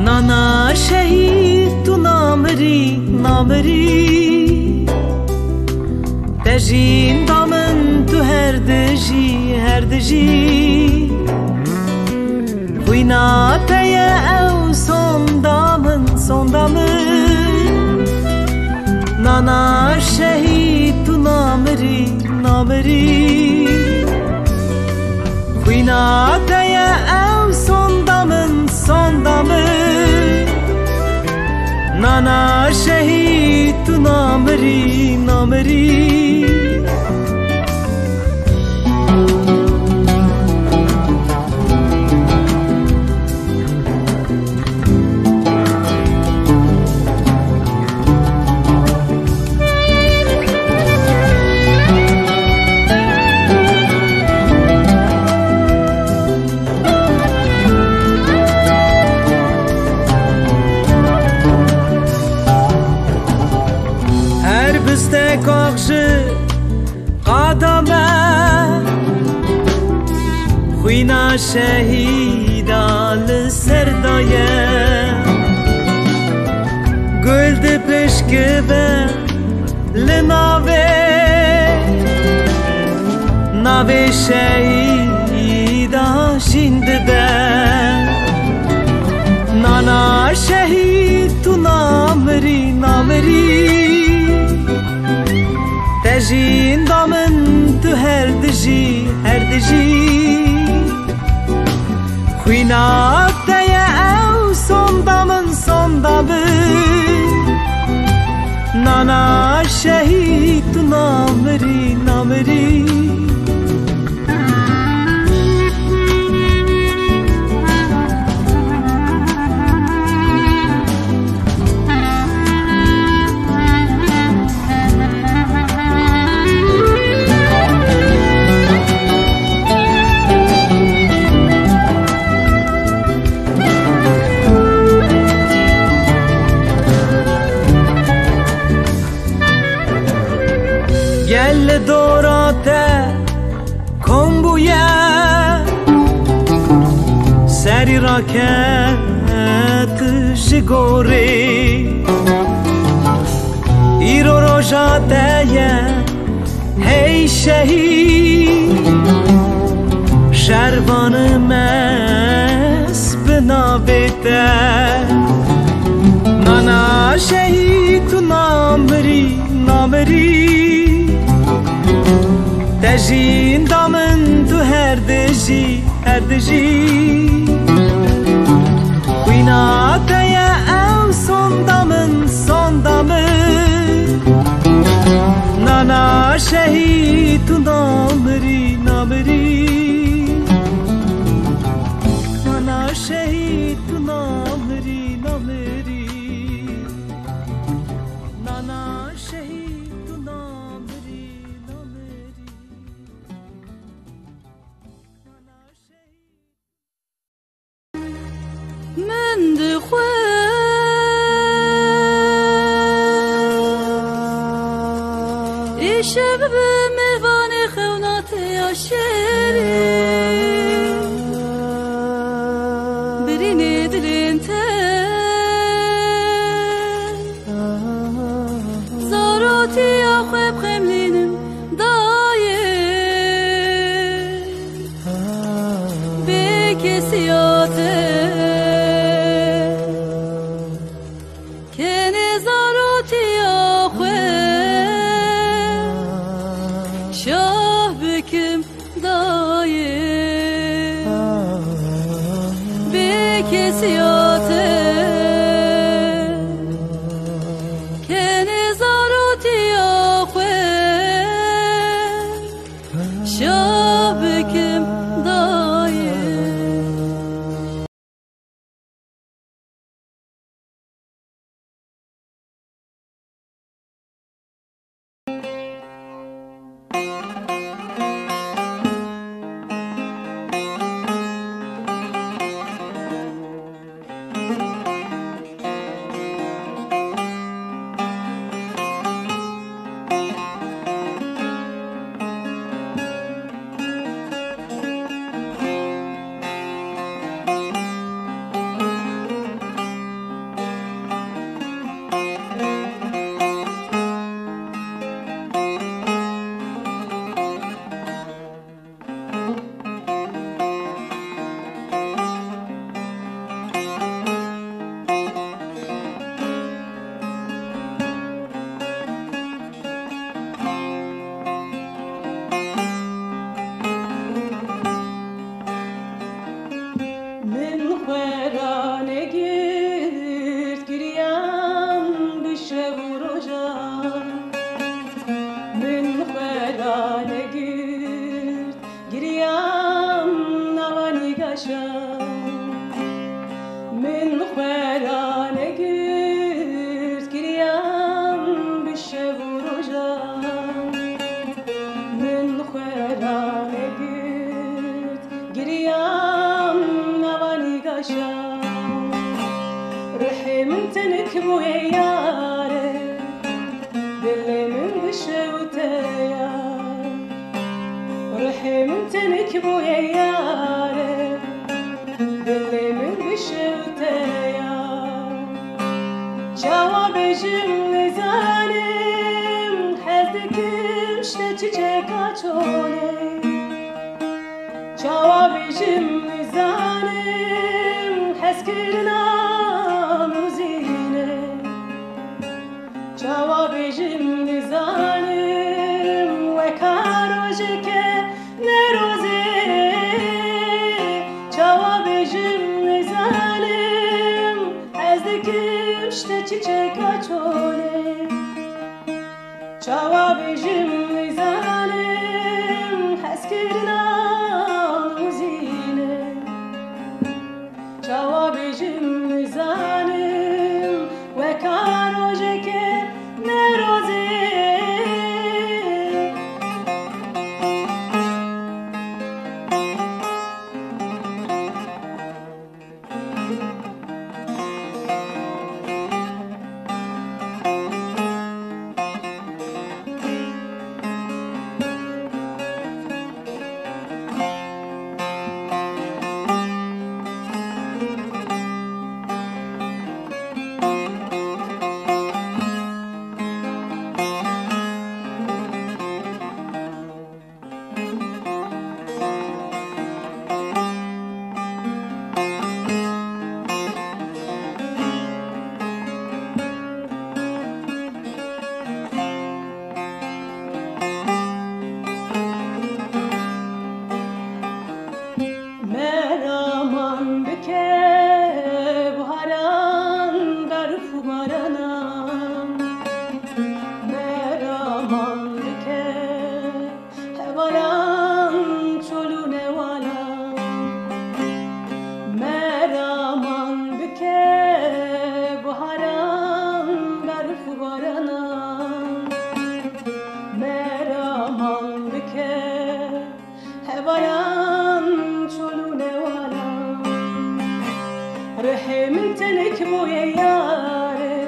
نانا شهید تو نامری تجین دامن تو هر دجی خوینا تیا او son damın نانا شهید تو نامری خوینا تیا او son damın نانا شهید تو نامری قدمه خوینا شهیدا لسردایه گل ده پشکه به ناوه شهیدا شینده به نانا شهید تو نامری تجین دامن تو هر دجی خوینا تیا او son damın نانا شهید تو نامری گل دوراته کمبویه سری راکت جگوری ایرو روژاته هی شهید شربان مس بنابیته نانا شهید تو نامری تجین دامن تو هر دجی خوینا تیا او son damın نانا شهید تو نامری نانا شهید تو نامری نانا شهید تو نامری من دخواه شب به مهوان خونات عاشری برینی دلین تن زاراتی آخواب خملینم دایه به کسیاته کنه زاراتی آخواب شاه بکم بشوتيا روحي من تنكبو يا ياري دلي من بشوتيا جوابي جملي زانم حردكم شتا çiçek açoley جوابي جملي زانم حسكرنا مزينه جوابي جملي زانم وكاروجك نروزي جوابي جملي زانم حزدكم شتا çiçek açoley جوابي جملي زانم حسكرنا مزينه جوابي جملي زانم وكاروجك نروزي روحي من تنكبو يا ياري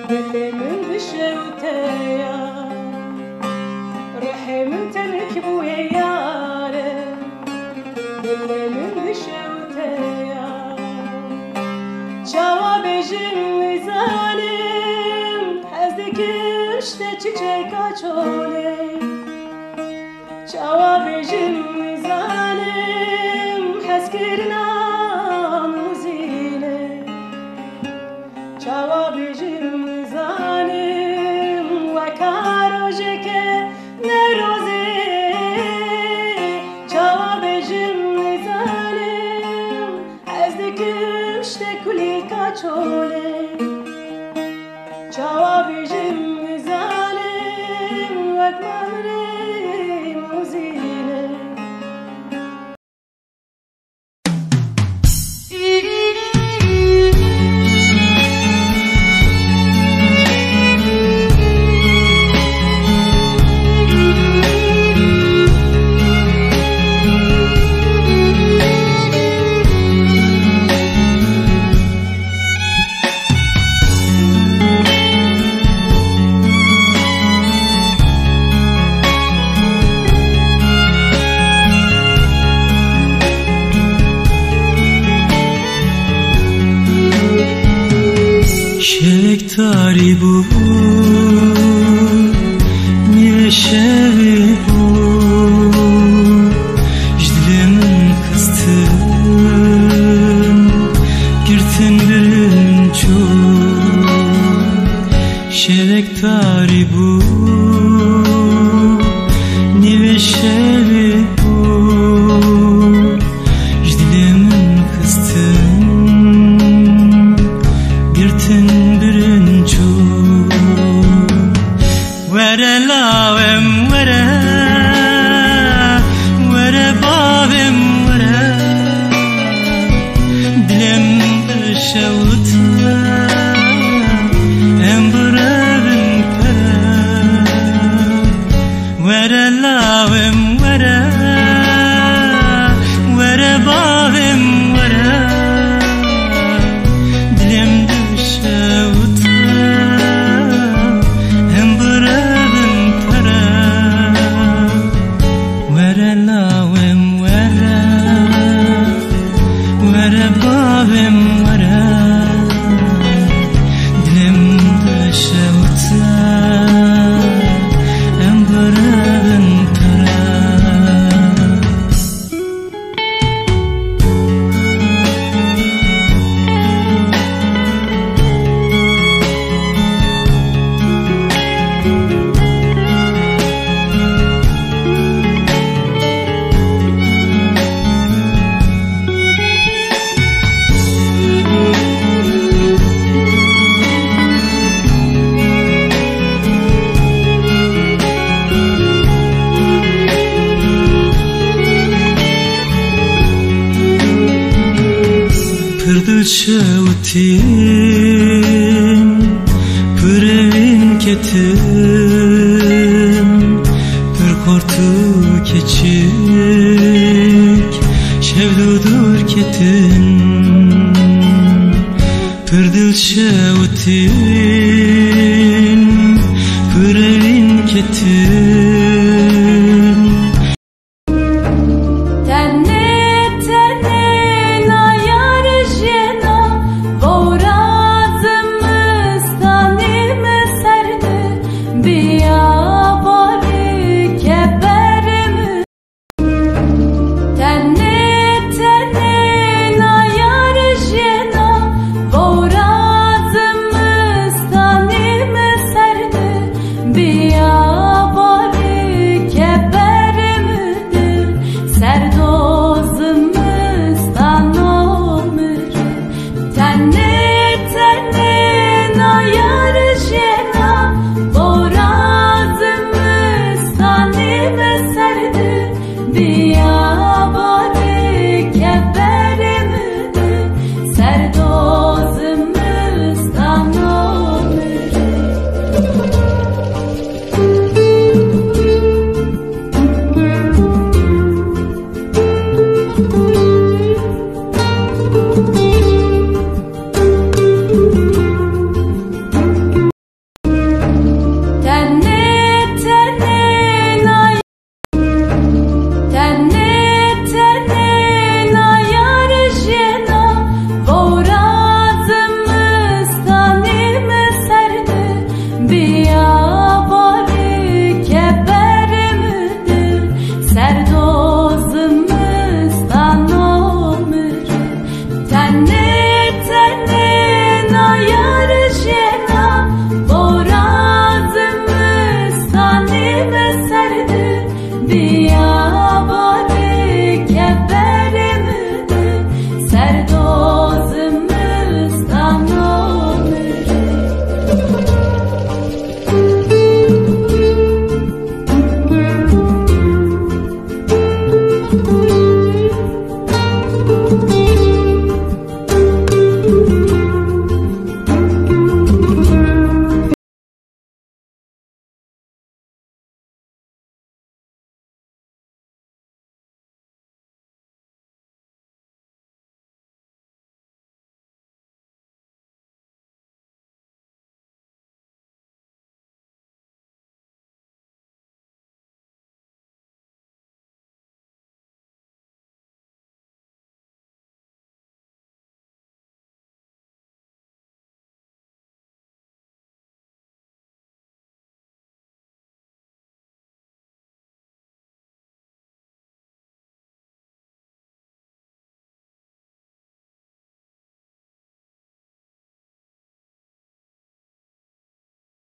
دلي من بشوتيا روحي من تنكبو يا ياري دلي من بشوتيا جوابي جملي زانم حزدكم شتا çiçek açoley جوابي جملي زانم حسكرنا جوابي جملي زانم وكاروجك نروزي جوابي جملي زانم حزدكم شتا كلي كاچولي جوابي جملي زانم وكمامري موزينه شکتاری بود نیشهی بود جدلم kıstın girtin birin çok şektari بود نیشهی بود جدلم kıstın girtin birin çok vere lavem vere vere bavem vere dilim şevta embrevim pere vere lavem vere vere bavem vere dilim şevta embrevim şevtin pürevin ketin pür kortu keçik şevdudur ketin pür dil şevtin pürevin ketin